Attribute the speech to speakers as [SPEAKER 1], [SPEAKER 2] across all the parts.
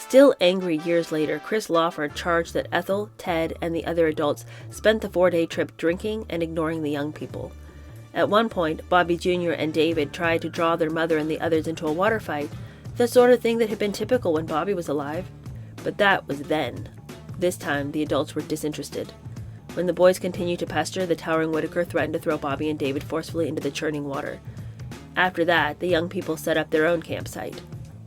[SPEAKER 1] Still angry years later, Chris Lawford charged that Ethel, Ted, and the other adults spent the 4-day trip drinking and ignoring the young people. At one point, Bobby Jr. and David tried to draw their mother and the others into a water fight, the sort of thing that had been typical when Bobby was alive. But that was then. This time, the adults were disinterested. When the boys continued to pester, the towering Whitaker threatened to throw Bobby and David forcefully into the churning water. After that, the young people set up their own campsite.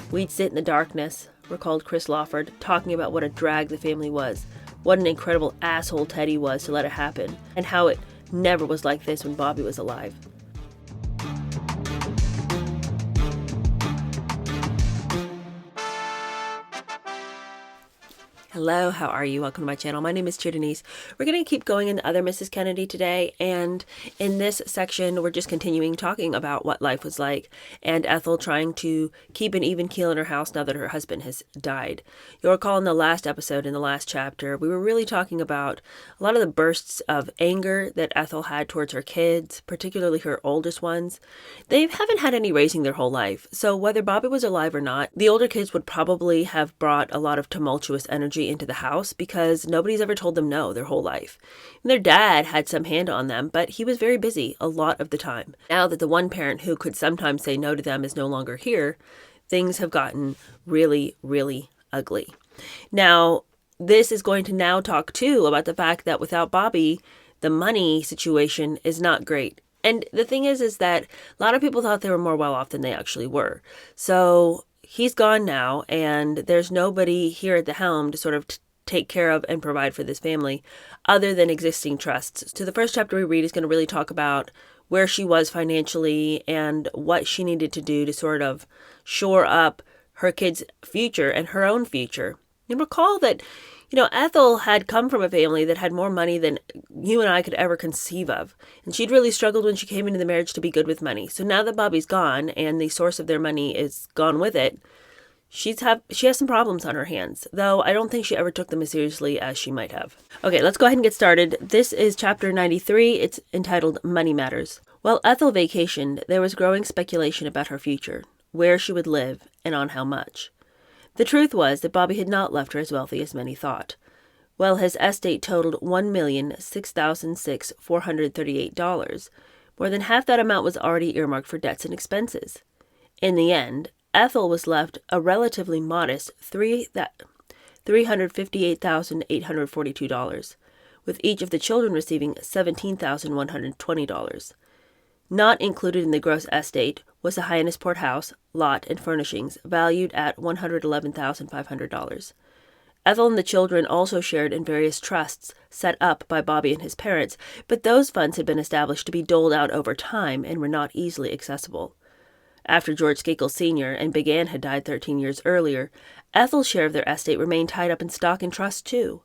[SPEAKER 1] "We'd sit in the darkness," recalled Chris Lawford, talking about what a drag the family was, what an incredible asshole Teddy was to let it happen, and how it never was like this when Bobby was alive. Hello, how are you? Welcome to my channel. My name is Denise. We're going to keep going into other Mrs. Kennedy today, and in this section, we're just continuing talking about what life was like, and Ethel trying to keep an even keel in her house now that her husband has died. You'll recall in the last episode, in the last chapter, we were really talking about a lot of the bursts of anger that Ethel had towards her kids, particularly her oldest ones. They haven't had any raising their whole life, so whether Bobby was alive or not, the older kids would probably have brought a lot of tumultuous energy into the house because nobody's ever told them no their whole life. And their dad had some hand on them, but he was very busy a lot of the time. Now that the one parent who could sometimes say no to them is no longer here, things have gotten really, really ugly. Now, this is going to now talk too about the fact that without Bobby, the money situation is not great. And the thing is that a lot of people thought they were more well off than they actually were. So he's gone now, and there's nobody here at the helm to sort of take care of and provide for this family other than existing trusts. So the first chapter we read is going to really talk about where she was financially and what she needed to do to sort of shore up her kids' future and her own future. And recall that, Ethel had come from a family that had more money than you and I could ever conceive of. And she'd really struggled when she came into the marriage to be good with money. So now that Bobby's gone and the source of their money is gone with it, she has some problems on her hands, though I don't think she ever took them as seriously as she might have. Okay, let's go ahead and get started. This is chapter 93. It's entitled Money Matters. While Ethel vacationed, there was growing speculation about her future, where she would live, and on how much. The truth was that Bobby had not left her as wealthy as many thought. While his estate totaled $1,006,438, more than half that amount was already earmarked for debts and expenses. In the end, Ethel was left a relatively modest $358,842, with each of the children receiving $17,120. Not included in the gross estate was the Hyannisport house, lot, and furnishings, valued at $111,500. Ethel and the children also shared in various trusts set up by Bobby and his parents, but those funds had been established to be doled out over time and were not easily accessible. After George Skakel Sr. and Big Ann had died 13 years earlier, Ethel's share of their estate remained tied up in stock and trust too.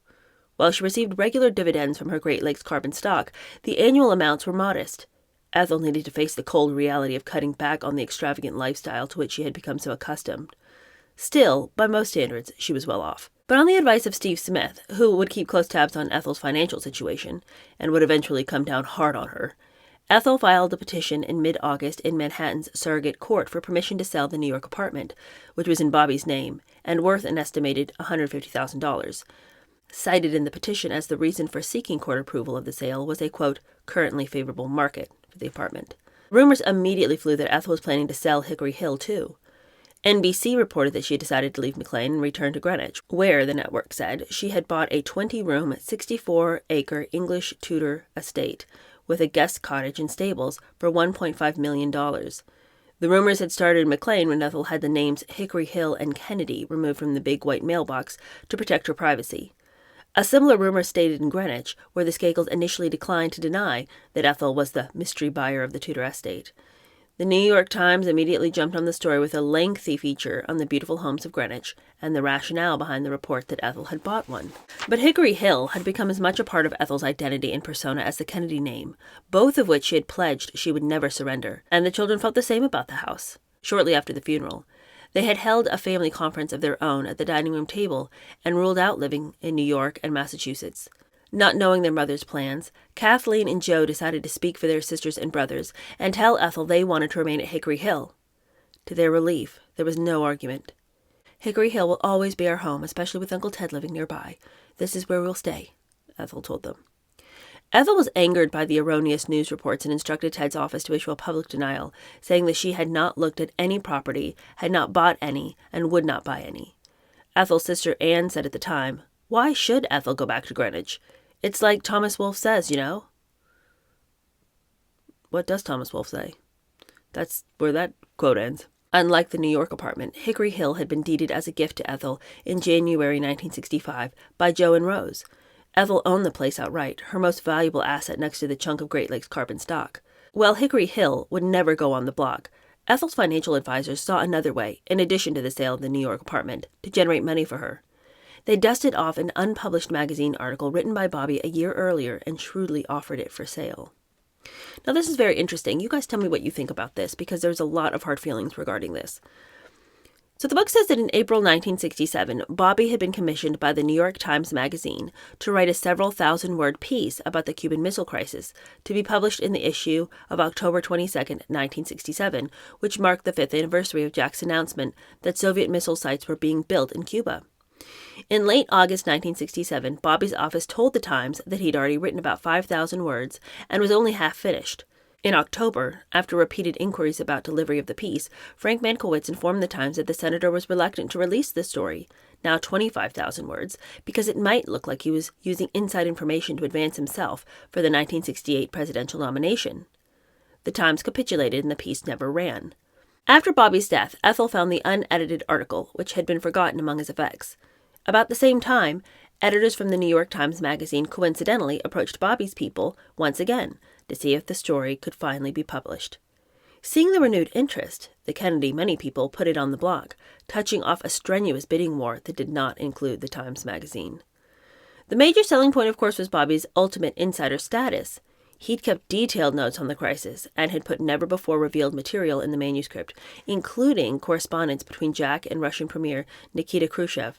[SPEAKER 1] While she received regular dividends from her Great Lakes carbon stock, the annual amounts were modest. Ethel needed to face the cold reality of cutting back on the extravagant lifestyle to which she had become so accustomed. Still, by most standards, she was well off. But on the advice of Steve Smith, who would keep close tabs on Ethel's financial situation, and would eventually come down hard on her, Ethel filed a petition in mid-August in Manhattan's surrogate court for permission to sell the New York apartment, which was in Bobby's name, and worth an estimated $150,000. Cited in the petition as the reason for seeking court approval of the sale was a, quote, currently favorable market for the apartment. Rumors immediately flew that Ethel was planning to sell Hickory Hill, too. NBC reported that she had decided to leave McLean and return to Greenwich, where, the network said, she had bought a 20-room, 64-acre English Tudor estate with a guest cottage and stables for $1.5 million. The rumors had started in McLean when Ethel had the names Hickory Hill and Kennedy removed from the big white mailbox to protect her privacy. A similar rumor stated in Greenwich, where the Skakels initially declined to deny that Ethel was the mystery buyer of the Tudor estate. The New York Times immediately jumped on the story with a lengthy feature on the beautiful homes of Greenwich and the rationale behind the report that Ethel had bought one. But Hickory Hill had become as much a part of Ethel's identity and persona as the Kennedy name, both of which she had pledged she would never surrender, and the children felt the same about the house. Shortly after the funeral, they had held a family conference of their own at the dining room table and ruled out living in New York and Massachusetts. Not knowing their mother's plans, Kathleen and Joe decided to speak for their sisters and brothers and tell Ethel they wanted to remain at Hickory Hill. To their relief, there was no argument. "Hickory Hill will always be our home, especially with Uncle Ted living nearby. This is where we'll stay," Ethel told them. Ethel was angered by the erroneous news reports and instructed Ted's office to issue a public denial, saying that she had not looked at any property, had not bought any, and would not buy any. Ethel's sister Anne said at the time, "Why should Ethel go back to Greenwich? It's like Thomas Wolfe says, you know." What does Thomas Wolfe say? That's where that quote ends. Unlike the New York apartment, Hickory Hill had been deeded as a gift to Ethel in January 1965 by Joe and Rose. Ethel owned the place outright, her most valuable asset next to the chunk of Great Lakes carbon stock. While Hickory Hill would never go on the block, Ethel's financial advisors saw another way, in addition to the sale of the New York apartment, to generate money for her. They dusted off an unpublished magazine article written by Bobby a year earlier and shrewdly offered it for sale. Now, this is very interesting. You guys tell me what you think about this, because there's a lot of hard feelings regarding this. So the book says that in April 1967, Bobby had been commissioned by the New York Times Magazine to write a several thousand-word piece about the Cuban Missile Crisis to be published in the issue of October 22, 1967, which marked the 5th anniversary of Jack's announcement that Soviet missile sites were being built in Cuba. In late August 1967, Bobby's office told the Times that he'd already written about 5,000 words and was only half finished. In October, after repeated inquiries about delivery of the piece, Frank Mankiewicz informed the Times that the senator was reluctant to release the story, now 25,000 words, because it might look like he was using inside information to advance himself for the 1968 presidential nomination. The Times capitulated and the piece never ran. After Bobby's death, Ethel found the unedited article, which had been forgotten among his effects. About the same time, editors from the New York Times Magazine coincidentally approached Bobby's people once again to see if the story could finally be published. Seeing the renewed interest, the Kennedy money people put it on the block, touching off a strenuous bidding war that did not include the Times Magazine. The major selling point, of course, was Bobby's ultimate insider status. He'd kept detailed notes on the crisis and had put never-before-revealed material in the manuscript, including correspondence between Jack and Russian Premier Nikita Khrushchev.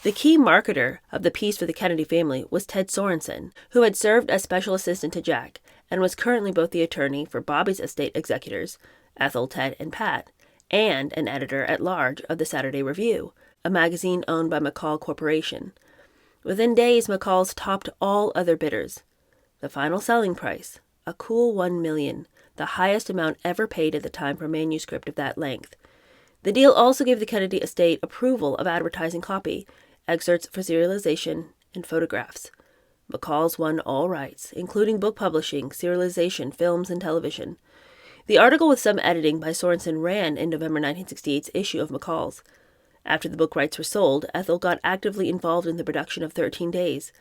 [SPEAKER 1] The key marketer of the piece for the Kennedy family was Ted Sorensen, who had served as special assistant to Jack and was currently both the attorney for Bobby's estate executors, Ethel, Ted, and Pat, and an editor-at-large of the Saturday Review, a magazine owned by McCall Corporation. Within days, McCall's topped all other bidders. The final selling price, a cool $1 million, the highest amount ever paid at the time for a manuscript of that length. The deal also gave the Kennedy estate approval of advertising copy, excerpts for serialization, and photographs. McCall's won all rights, including book publishing, serialization, films, and television. The article with some editing by Sorensen ran in November 1968's issue of McCall's. After the book rights were sold, Ethel got actively involved in the production of 13 Days.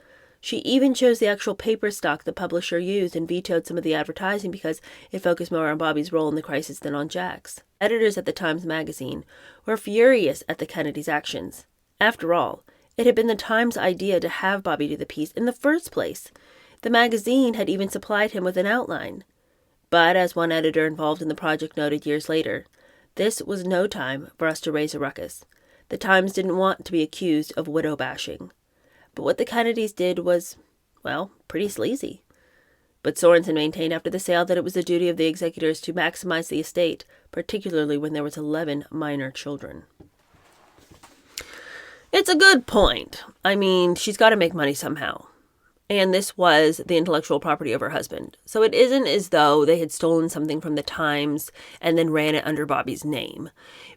[SPEAKER 1] She even chose the actual paper stock the publisher used and vetoed some of the advertising because it focused more on Bobby's role in the crisis than on Jack's. Editors at the Times Magazine were furious at the Kennedys' actions. After all, it had been the Times' idea to have Bobby do the piece in the first place. The magazine had even supplied him with an outline. But, as one editor involved in the project noted years later, this was no time for us to raise a ruckus. The Times didn't want to be accused of widow bashing. But what the Kennedys did was, well, pretty sleazy. But Sorensen maintained after the sale that it was the duty of the executors to maximize the estate, particularly when there was 11 minor children. It's a good point. I mean, she's got to make money somehow. And this was the intellectual property of her husband. So it isn't as though they had stolen something from the Times and then ran it under Bobby's name.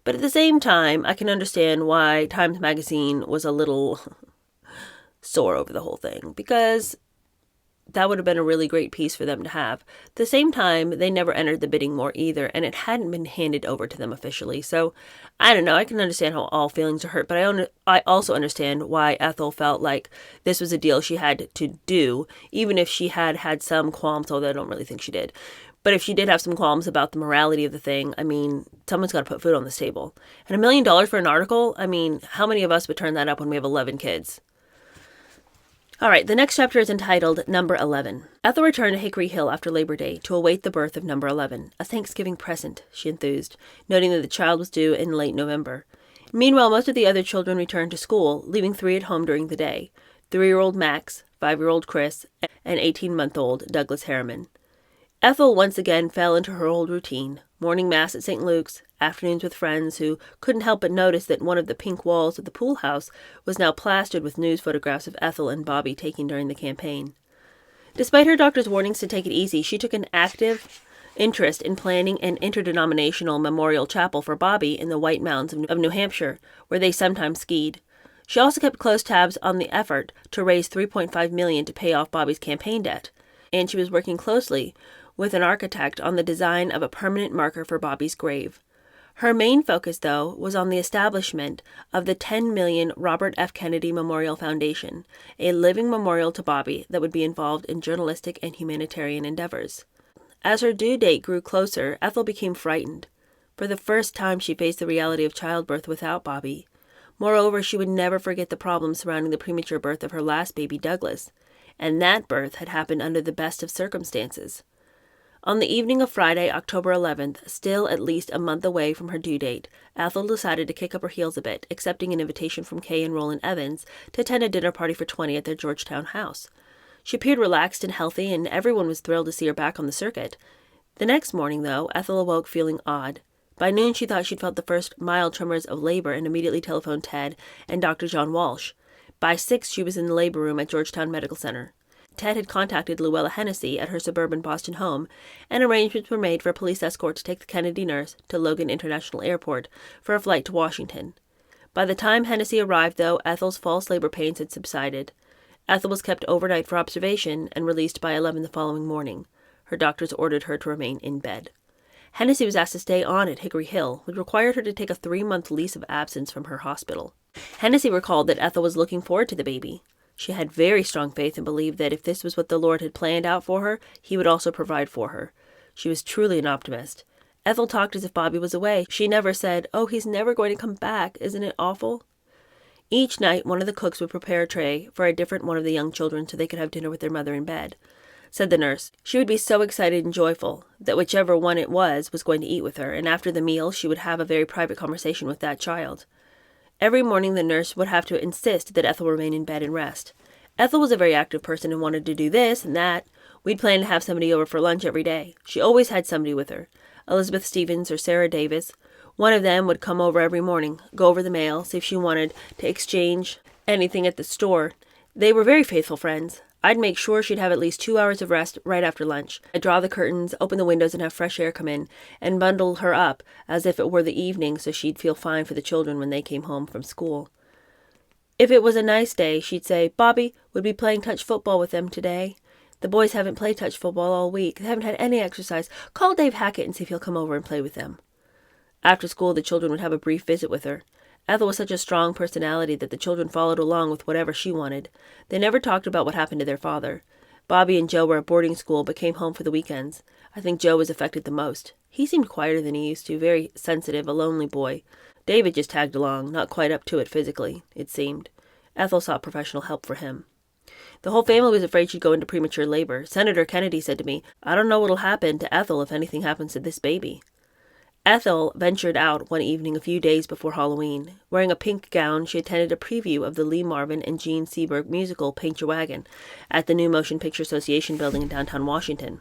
[SPEAKER 1] But at the same time, I can understand why Times Magazine was a little sore over the whole thing, because that would have been a really great piece for them to have. At the same time, they never entered the bidding war either, and it hadn't been handed over to them officially. So, I don't know, I can understand how all feelings are hurt, but I also understand why Ethel felt like this was a deal she had to do, even if she had had some qualms, although I don't really think she did. But if she did have some qualms about the morality of the thing, I mean, someone's got to put food on this table. And $1 million for an article? I mean, how many of us would turn that up when we have 11 kids? All right, the next chapter is entitled Number 11. Ethel returned to Hickory Hill after Labor Day to await the birth of Number 11, a Thanksgiving present, she enthused, noting that the child was due in late November. Meanwhile, most of the other children returned to school, leaving 3 at home during the day: 3-year-old Max, 5-year-old Chris, and 18-month-old Douglas Harriman. Ethel once again fell into her old routine, morning mass at St. Luke's, afternoons with friends who couldn't help but notice that one of the pink walls of the pool house was now plastered with news photographs of Ethel and Bobby taken during the campaign. Despite her doctor's warnings to take it easy, she took an active interest in planning an interdenominational memorial chapel for Bobby in the White Mountains of New Hampshire, where they sometimes skied. She also kept close tabs on the effort to raise $3.5 million to pay off Bobby's campaign debt, and she was working closely with an architect on the design of a permanent marker for Bobby's grave. Her main focus, though, was on the establishment of the $10 million Robert F. Kennedy Memorial Foundation, a living memorial to Bobby that would be involved in journalistic and humanitarian endeavors. As her due date grew closer, Ethel became frightened. For the first time, she faced the reality of childbirth without Bobby. Moreover, she would never forget the problems surrounding the premature birth of her last baby, Douglas, and that birth had happened under the best of circumstances. On the evening of Friday, October 11th, still at least a month away from her due date, Ethel decided to kick up her heels a bit, accepting an invitation from Kay and Roland Evans to attend a dinner party for 20 at their Georgetown house. She appeared relaxed and healthy, and everyone was thrilled to see her back on the circuit. The next morning, though, Ethel awoke feeling odd. By noon, she thought she'd felt the first mild tremors of labor and immediately telephoned Ted and Dr. John Walsh. By 6, she was in the labor room at Georgetown Medical Center. Ted had contacted Luella Hennessy at her suburban Boston home, and arrangements were made for a police escort to take the Kennedy nurse to Logan International Airport for a flight to Washington. By the time Hennessy arrived, though, Ethel's false labor pains had subsided. Ethel was kept overnight for observation and released by 11 the following morning. Her doctors ordered her to remain in bed. Hennessy was asked to stay on at Hickory Hill, which required her to take a 3-month lease of absence from her hospital. Hennessy recalled that Ethel was looking forward to the baby. She had very strong faith and believed that if this was what the Lord had planned out for her, he would also provide for her. She was truly an optimist. Ethel talked as if Bobby was away. She never said, "Oh, he's never going to come back. Isn't it awful?" Each night, one of the cooks would prepare a tray for a different one of the young children so they could have dinner with their mother in bed. Said the nurse, she would be so excited and joyful that whichever one it was going to eat with her, and after the meal she would have a very private conversation with that child. Every morning the nurse would have to insist that Ethel remain in bed and rest. Ethel was a very active person and wanted to do this and that. We'd planned to have somebody over for lunch every day. She always had somebody with her, Elizabeth Stevens or Sarah Davis. One of them would come over every morning, go over the mail, see if she wanted to exchange anything at the store. They were very faithful friends. I'd make sure she'd have at least 2 hours of rest right after lunch. I'd draw the curtains, open the windows, and have fresh air come in, and bundle her up as if it were the evening so she'd feel fine for the children when they came home from school. If it was a nice day, she'd say, "Bobby would be playing touch football with them today. The boys haven't played touch football all week. They haven't had any exercise. Call Dave Hackett and see if he'll come over and play with them." After school, the children would have a brief visit with her. Ethel was such a strong personality that the children followed along with whatever she wanted. They never talked about what happened to their father. Bobby and Joe were at boarding school but came home for the weekends. I think Joe was affected the most. He seemed quieter than he used to, very sensitive, a lonely boy. David just tagged along, not quite up to it physically, it seemed. Ethel sought professional help for him. The whole family was afraid she'd go into premature labor. Senator Kennedy said to me, "I don't know what'll happen to Ethel if anything happens to this baby." Ethel ventured out one evening a few days before Halloween. Wearing a pink gown, she attended a preview of the Lee Marvin and Gene Seberg musical Paint Your Wagon at the new Motion Picture Association building in downtown Washington.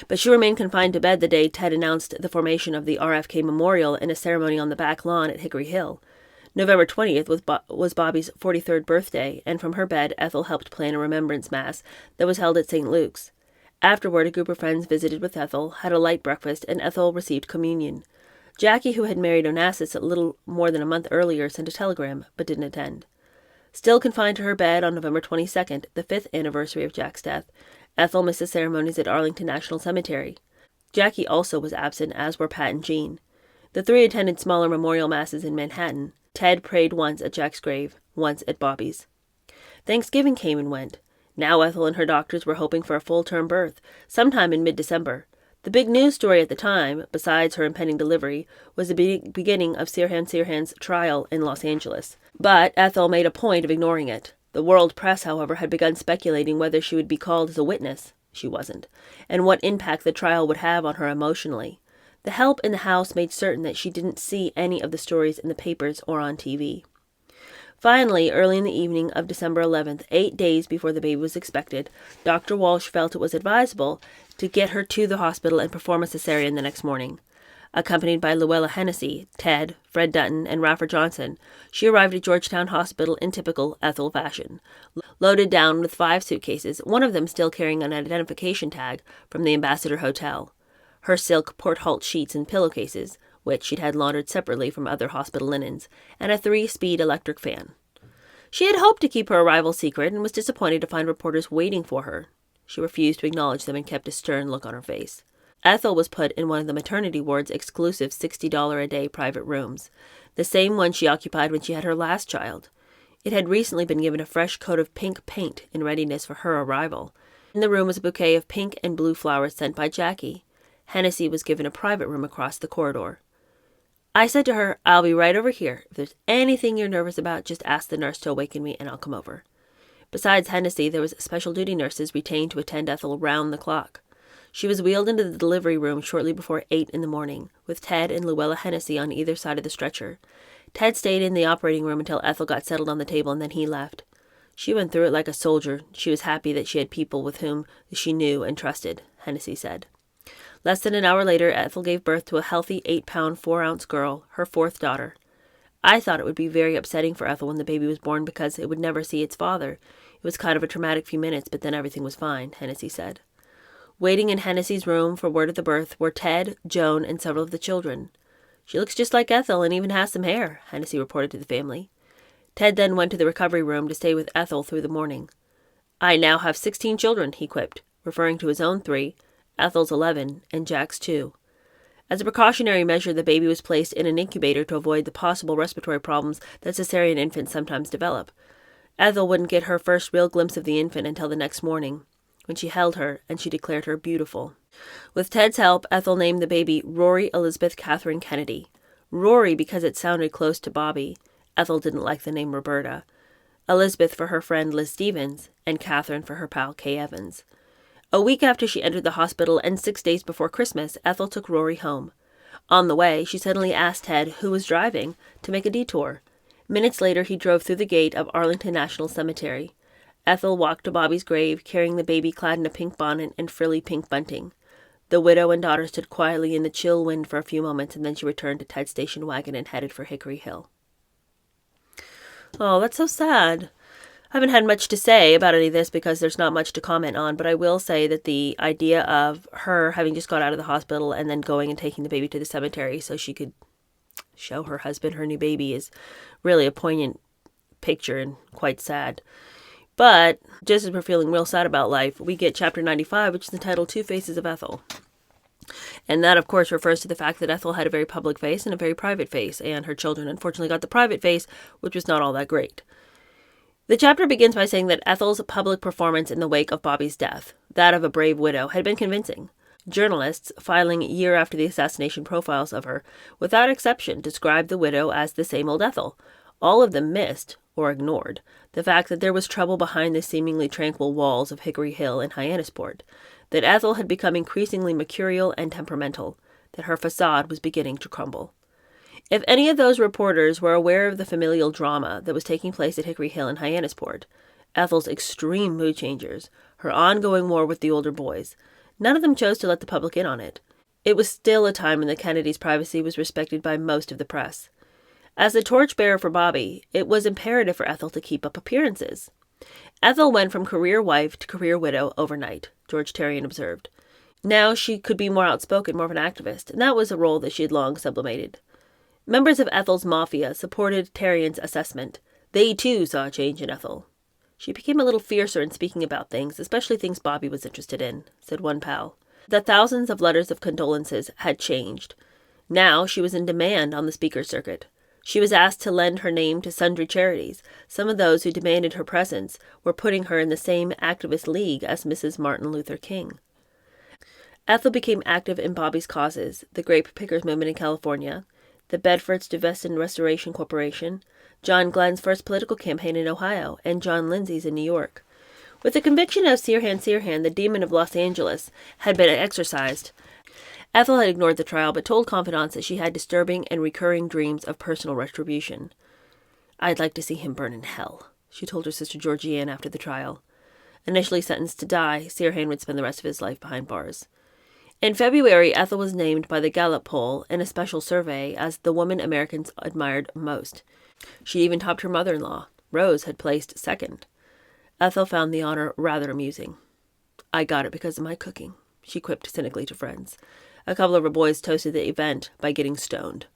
[SPEAKER 1] But she remained confined to bed the day Ted announced the formation of the RFK Memorial in a ceremony on the back lawn at Hickory Hill. November 20th was Bobby's 43rd birthday, and from her bed, Ethel helped plan a remembrance mass that was held at St. Luke's. Afterward, a group of friends visited with Ethel, had a light breakfast, and Ethel received communion. Jackie, who had married Onassis a little more than a month earlier, sent a telegram, but didn't attend. Still confined to her bed on November 22nd, the 5th anniversary of Jack's death, Ethel missed the ceremonies at Arlington National Cemetery. Jackie also was absent, as were Pat and Jean. The three attended smaller memorial masses in Manhattan. Ted prayed once at Jack's grave, once at Bobby's. Thanksgiving came and went. Now Ethel and her doctors were hoping for a full-term birth, sometime in mid-December. The big news story at the time, besides her impending delivery, was the beginning of Sirhan's trial in Los Angeles. But Ethel made a point of ignoring it. The world press, however, had begun speculating whether she would be called as a witness. She wasn't. And what impact the trial would have on her emotionally. The help in the house made certain that she didn't see any of the stories in the papers or on TV. Finally, early in the evening of December 11th, 8 days before the baby was expected, Dr. Walsh felt it was advisable to get her to the hospital and perform a cesarean the next morning. Accompanied by Luella Hennessy, Ted, Fred Dutton, and Raffer Johnson, she arrived at Georgetown Hospital in typical Ethel fashion, loaded down with 5 suitcases, one of them still carrying an identification tag from the Ambassador Hotel, her silk port-halt sheets and pillowcases, which she'd had laundered separately from other hospital linens, and a 3-speed electric fan. She had hoped to keep her arrival secret and was disappointed to find reporters waiting for her. She refused to acknowledge them and kept a stern look on her face. Ethel was put in one of the maternity ward's exclusive $60 a day private rooms, the same one she occupied when she had her last child. It had recently been given a fresh coat of pink paint in readiness for her arrival. In the room was a bouquet of pink and blue flowers sent by Jackie. Hennessy was given a private room across the corridor. I said to her, "I'll be right over here. If there's anything you're nervous about, just ask the nurse to awaken me and I'll come over." Besides Hennessy, there was special duty nurses retained to attend Ethel round the clock. She was wheeled into the delivery room shortly before 8 in the morning, with Ted and Luella Hennessy on either side of the stretcher. Ted stayed in the operating room until Ethel got settled on the table, and then he left. She went through it like a soldier. She was happy that she had people with whom she knew and trusted, Hennessy said. Less than an hour later, Ethel gave birth to a healthy 8-pound, 4-ounce girl, her 4th daughter. I thought it would be very upsetting for Ethel when the baby was born because it would never see its father. It was kind of a traumatic few minutes, but then everything was fine, Hennessy said. Waiting in Hennessy's room for word of the birth were Ted, Joan, and several of the children. "She looks just like Ethel and even has some hair," Hennessy reported to the family. Ted then went to the recovery room to stay with Ethel through the morning. "I now have 16 children," he quipped, referring to his own 3, Ethel's 11, and Jack's 2. As a precautionary measure, the baby was placed in an incubator to avoid the possible respiratory problems that cesarean infants sometimes develop. Ethel wouldn't get her first real glimpse of the infant until the next morning, when she held her and she declared her beautiful. With Ted's help, Ethel named the baby Rory Elizabeth Catherine Kennedy. Rory because it sounded close to Bobby. Ethel didn't like the name Roberta. Elizabeth for her friend Liz Stevens, and Catherine for her pal Kay Evans. A week after she entered the hospital and 6 days before Christmas, Ethel took Rory home. On the way, she suddenly asked Ted, who was driving, to make a detour. Minutes later, he drove through the gate of Arlington National Cemetery. Ethel walked to Bobby's grave, carrying the baby clad in a pink bonnet and frilly pink bunting. The widow and daughter stood quietly in the chill wind for a few moments, and then she returned to Ted's station wagon and headed for Hickory Hill. Oh, that's so sad. I haven't had much to say about any of this because there's not much to comment on, but I will say that the idea of her having just got out of the hospital and then going and taking the baby to the cemetery so she could show her husband her new baby is really a poignant picture and quite sad. But just as we're feeling real sad about life, we get chapter 95, which is entitled Two Faces of Ethel. And that, of course, refers to the fact that Ethel had a very public face and a very private face, and her children unfortunately got the private face, which was not all that great. The chapter begins by saying that Ethel's public performance in the wake of Bobby's death, that of a brave widow, had been convincing. Journalists, filing year after the assassination profiles of her, without exception described the widow as the same old Ethel. All of them missed, or ignored, the fact that there was trouble behind the seemingly tranquil walls of Hickory Hill and Hyannisport, that Ethel had become increasingly mercurial and temperamental, that her facade was beginning to crumble. If any of those reporters were aware of the familial drama that was taking place at Hickory Hill and Hyannisport, Ethel's extreme mood changers, her ongoing war with the older boys, none of them chose to let the public in on it. It was still a time when the Kennedys' privacy was respected by most of the press. As the torchbearer for Bobby, it was imperative for Ethel to keep up appearances. Ethel went from career wife to career widow overnight, George Terrian observed. Now she could be more outspoken, more of an activist, and that was a role that she had long sublimated. Members of Ethel's mafia supported Terrian's assessment. They, too, saw a change in Ethel. She became a little fiercer in speaking about things, especially things Bobby was interested in, said one pal. The thousands of letters of condolences had changed. Now she was in demand on the speaker circuit. She was asked to lend her name to sundry charities. Some of those who demanded her presence were putting her in the same activist league as Mrs. Martin Luther King. Ethel became active in Bobby's causes, the grape pickers movement in California, the Bedford's Divestin Restoration Corporation, John Glenn's first political campaign in Ohio, and John Lindsay's in New York. With the conviction of Sirhan, the demon of Los Angeles, had been exorcised, Ethel had ignored the trial but told confidants that she had disturbing and recurring dreams of personal retribution. "I'd like to see him burn in hell," she told her sister Georgianne after the trial. Initially sentenced to die, Sirhan would spend the rest of his life behind bars. In February, Ethel was named by the Gallup poll in a special survey as the woman Americans admired most. She even topped her mother-in-law. Rose had placed second. Ethel found the honor rather amusing. "I got it because of my cooking," she quipped cynically to friends. A couple of her boys toasted the event by getting stoned.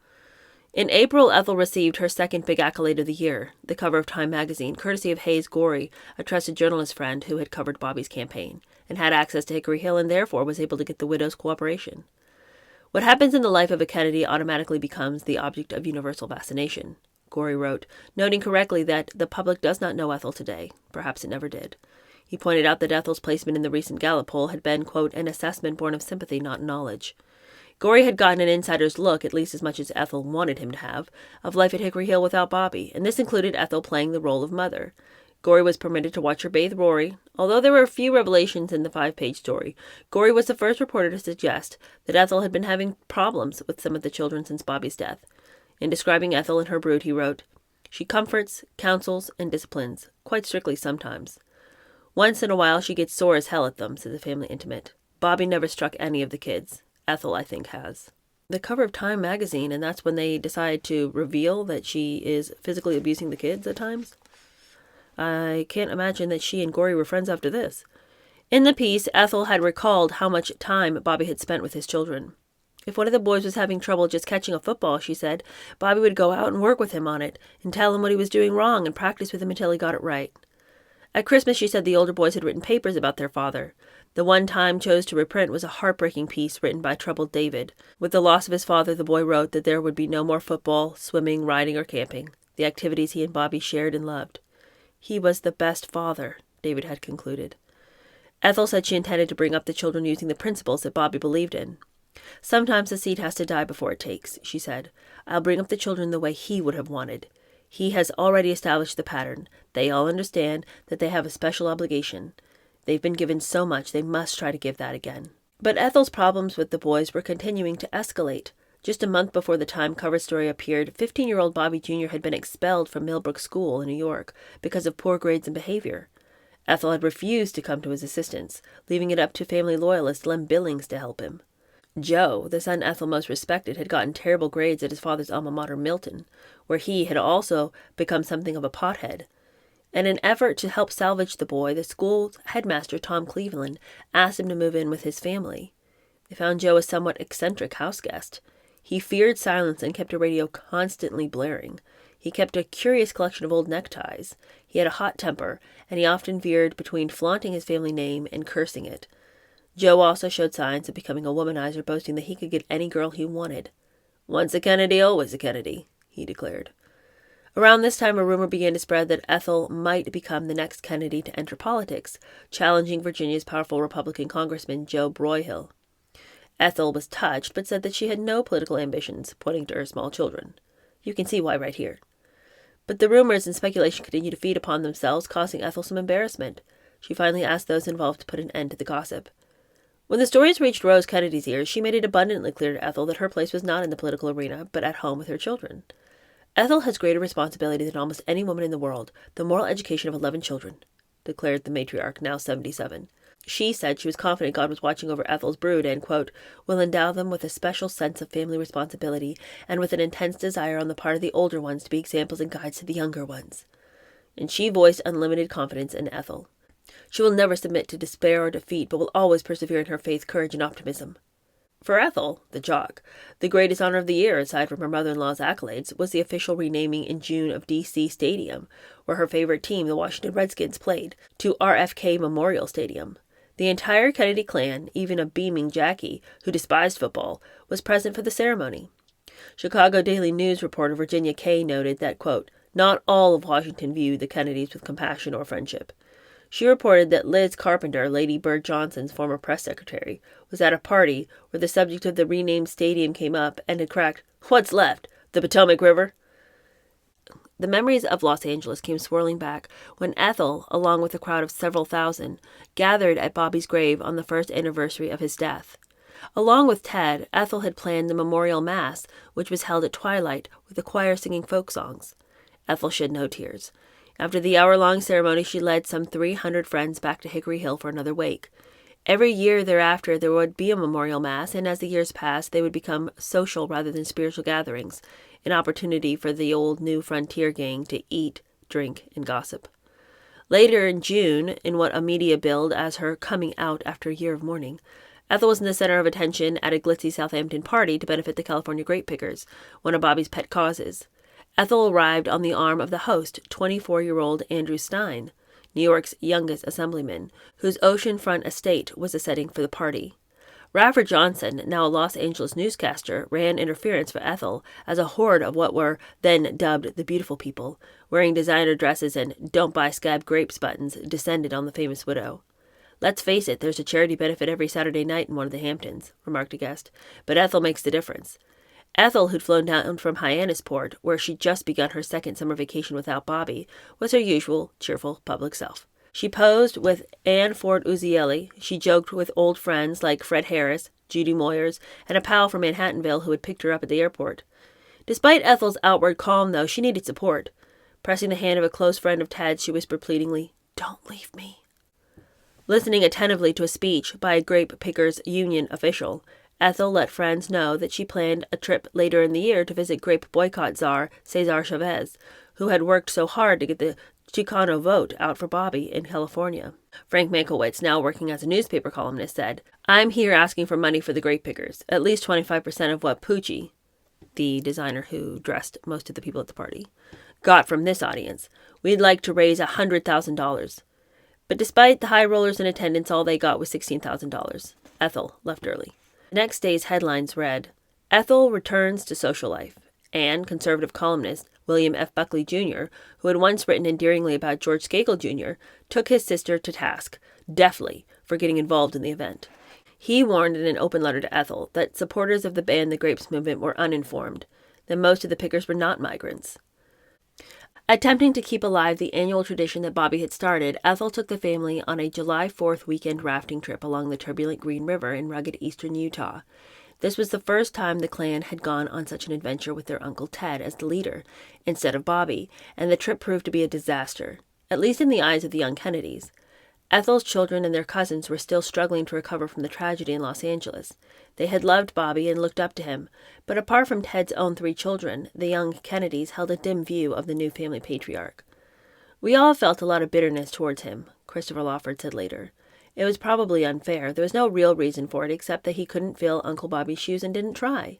[SPEAKER 1] In April, Ethel received her second big accolade of the year, the cover of Time magazine, courtesy of Hayes Gorey, a trusted journalist friend who had covered Bobby's campaign, and had access to Hickory Hill and therefore was able to get the widow's cooperation. What happens in the life of a Kennedy automatically becomes the object of universal fascination, Gorey wrote, noting correctly that the public does not know Ethel today. Perhaps it never did. He pointed out that Ethel's placement in the recent Gallup poll had been, quote, an assessment born of sympathy, not knowledge. Gorey had gotten an insider's look, at least as much as Ethel wanted him to have, of life at Hickory Hill without Bobby, and this included Ethel playing the role of mother. Gorey was permitted to watch her bathe Rory. Although there were a few revelations in the 5-page story, Gorey was the first reporter to suggest that Ethel had been having problems with some of the children since Bobby's death. In describing Ethel and her brood, he wrote, "She comforts, counsels, and disciplines, quite strictly sometimes. Once in a while she gets sore as hell at them," said the family intimate. "Bobby never struck any of the kids. Ethel, I think, has." The cover of Time magazine, and that's when they decide to reveal that she is physically abusing the kids at times. I can't imagine that she and Gorey were friends after this. In the piece, Ethel had recalled how much time Bobby had spent with his children. If one of the boys was having trouble just catching a football, she said, Bobby would go out and work with him on it, and tell him what he was doing wrong and practice with him until he got it right. At Christmas, she said the older boys had written papers about their father. The one Time chose to reprint was a heartbreaking piece written by troubled David. With the loss of his father, the boy wrote that there would be no more football, swimming, riding, or camping, the activities he and Bobby shared and loved. He was the best father, David had concluded. Ethel said she intended to bring up the children using the principles that Bobby believed in. "Sometimes the seed has to die before it takes," she said. "I'll bring up the children the way he would have wanted. He has already established the pattern. They all understand that they have a special obligation. They've been given so much, they must try to give that again." But Ethel's problems with the boys were continuing to escalate. Just a month before the Time cover story appeared, 15-year-old Bobby Jr. had been expelled from Millbrook School in New York because of poor grades and behavior. Ethel had refused to come to his assistance, leaving it up to family loyalist Lem Billings to help him. Joe, the son Ethel most respected, had gotten terrible grades at his father's alma mater, Milton, where he had also become something of a pothead. In an effort to help salvage the boy, the school's headmaster, Tom Cleveland, asked him to move in with his family. They found Joe a somewhat eccentric houseguest. He feared silence and kept a radio constantly blaring. He kept a curious collection of old neckties. He had a hot temper, and he often veered between flaunting his family name and cursing it. Joe also showed signs of becoming a womanizer, boasting that he could get any girl he wanted. "Once a Kennedy, always a Kennedy," he declared. Around this time, a rumor began to spread that Ethel might become the next Kennedy to enter politics, challenging Virginia's powerful Republican Congressman Joe Broyhill. Ethel was touched, but said that she had no political ambitions, pointing to her small children. You can see why right here. But the rumors and speculation continued to feed upon themselves, causing Ethel some embarrassment. She finally asked those involved to put an end to the gossip. When the stories reached Rose Kennedy's ears, she made it abundantly clear to Ethel that her place was not in the political arena, but at home with her children. "Ethel has greater responsibility than almost any woman in the world, the moral education of 11 children, declared the matriarch, now 77. She said she was confident God was watching over Ethel's brood and, quote, will endow them with a special sense of family responsibility and with an intense desire on the part of the older ones to be examples and guides to the younger ones. And she voiced unlimited confidence in Ethel. She will never submit to despair or defeat, but will always persevere in her faith, courage, and optimism. For Ethel, the jock, the greatest honor of the year, aside from her mother-in-law's accolades, was the official renaming in June of D.C. Stadium, where her favorite team, the Washington Redskins, played, to RFK Memorial Stadium. The entire Kennedy clan, even a beaming Jackie, who despised football, was present for the ceremony. Chicago Daily News reporter Virginia Kay noted that, quote, not all of Washington viewed the Kennedys with compassion or friendship. She reported that Liz Carpenter, Lady Bird Johnson's former press secretary, was at a party where the subject of the renamed stadium came up and had cracked, "What's left? The Potomac River?" The memories of Los Angeles came swirling back when Ethel, along with a crowd of several thousand, gathered at Bobby's grave on the first anniversary of his death. Along with Ted, Ethel had planned the memorial mass, which was held at twilight with the choir singing folk songs. Ethel shed no tears. After the hour-long ceremony, she led some 300 friends back to Hickory Hill for another wake. Every year thereafter, there would be a memorial mass, and as the years passed, they would become social rather than spiritual gatherings, an opportunity for the old new frontier gang to eat, drink, and gossip. Later in June, in what a media billed as her coming out after a year of mourning, Ethel was in the center of attention at a glitzy Southampton party to benefit the California grape pickers, one of Bobby's pet causes. Ethel arrived on the arm of the host, 24-year-old Andrew Stein, New York's youngest assemblyman, whose oceanfront estate was the setting for the party. Radford Johnson, now a Los Angeles newscaster, ran interference for Ethel as a horde of what were then dubbed the beautiful people, wearing designer dresses and "don't buy scab grapes" buttons, descended on the famous widow. "Let's face it, there's a charity benefit every Saturday night in one of the Hamptons," remarked a guest, "but Ethel makes the difference." Ethel, who'd flown down from Hyannisport, where she'd just begun her second summer vacation without Bobby, was her usual, cheerful public self. She posed with Anne Ford Uzieli. She joked with old friends like Fred Harris, Judy Moyers, and a pal from Manhattanville who had picked her up at the airport. Despite Ethel's outward calm, though, she needed support. Pressing the hand of a close friend of Ted's, she whispered pleadingly, "Don't leave me." Listening attentively to a speech by a grape pickers union official, Ethel let friends know that she planned a trip later in the year to visit grape boycott czar Cesar Chavez, who had worked so hard to get the Chicano vote out for Bobby in California. Frank Mankiewicz, now working as a newspaper columnist, said, "I'm here asking for money for the grape pickers, at least 25% of what Pucci," the designer who dressed most of the people at the party, "got from this audience. We'd like to raise $100,000. But despite the high rollers in attendance, all they got was $16,000. Ethel left early. The next day's headlines read, "Ethel returns to social life," and conservative columnist William F. Buckley Jr., who had once written endearingly about George Skakel Jr., took his sister to task, deftly, for getting involved in the event. He warned in an open letter to Ethel that supporters of the Ban the Grapes movement were uninformed, that most of the pickers were not migrants. Attempting to keep alive the annual tradition that Bobby had started, Ethel took the family on a July 4th weekend rafting trip along the turbulent Green River in rugged eastern Utah. This was the first time the clan had gone on such an adventure with their Uncle Ted as the leader, instead of Bobby, and the trip proved to be a disaster, at least in the eyes of the young Kennedys. Ethel's children and their cousins were still struggling to recover from the tragedy in Los Angeles. They had loved Bobby and looked up to him, but apart from Ted's own 3 children, the young Kennedys held a dim view of the new family patriarch. "We all felt a lot of bitterness towards him," Christopher Lawford said later. "It was probably unfair. There was no real reason for it except that he couldn't fill Uncle Bobby's shoes and didn't try."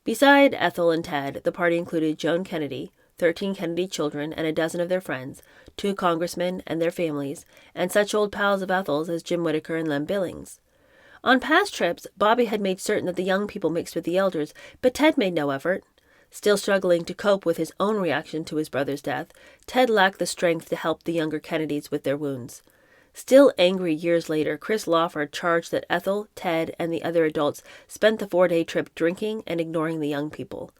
[SPEAKER 1] Beside Ethel and Ted, the party included Joan Kennedy, 13 Kennedy children, and a dozen of their friends, 2 congressmen and their families, and such old pals of Ethel's as Jim Whittaker and Lem Billings. On past trips, Bobby had made certain that the young people mixed with the elders, but Ted made no effort. Still struggling to cope with his own reaction to his brother's death, Ted lacked the strength to help the younger Kennedys with their wounds. Still angry years later, Chris Lawford charged that Ethel, Ted, and the other adults spent the 4-day trip drinking and ignoring the young people.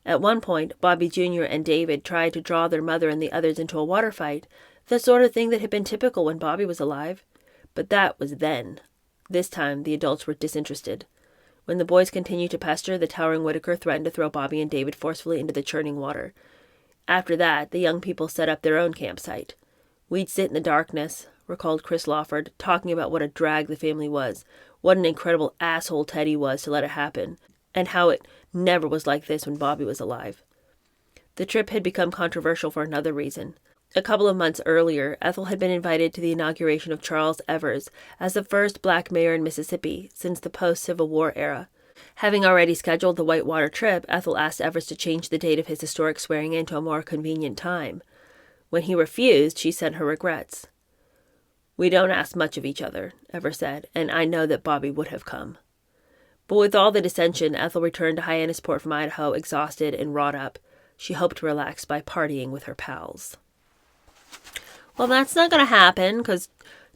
[SPEAKER 1] At one point, Bobby Jr. and David tried to draw their mother and the others into a water fight, the sort of thing that had been typical when Bobby was alive. But that was then. This time, the adults were disinterested. When the boys continued to pester, the towering Whittaker threatened to throw Bobby and David forcefully into the churning water. After that, the young people set up their own campsite. "We'd sit in the darkness," recalled Chris Lawford, talking about what a drag the family was, what an incredible asshole Teddy was to let it happen, and how it never was like this when Bobby was alive. The trip had become controversial for another reason. A couple of months earlier, Ethel had been invited to the inauguration of Charles Evers as the first black mayor in Mississippi since the post-Civil War era. Having already scheduled the Whitewater trip, Ethel asked Evers to change the date of his historic swearing-in to a more convenient time. When he refused, she sent her regrets. "We don't ask much of each other," Evers said, "and I know that Bobby would have come." But with all the dissension, Ethel returned to Hyannisport from Idaho, exhausted and wrought up. She hoped to relax by partying with her pals. Well, that's not going to happen, because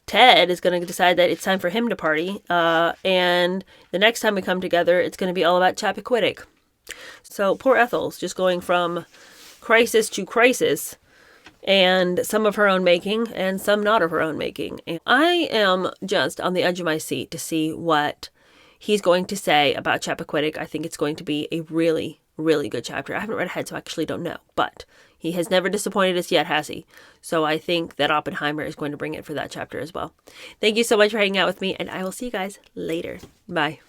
[SPEAKER 1] Ted is going to decide that it's time for him to party, and the next time we come together, it's going to be all about Chappaquiddick. So poor Ethel's just going from crisis to crisis, and some of her own making, and some not of her own making. And I am just on the edge of my seat to see what he's going to say about Chappaquiddick. I think it's going to be a really, really good chapter. I haven't read ahead, so I actually don't know. But he has never disappointed us yet, has he? So I think that Oppenheimer is going to bring it for that chapter as well. Thank you so much for hanging out with me, and I will see you guys later. Bye.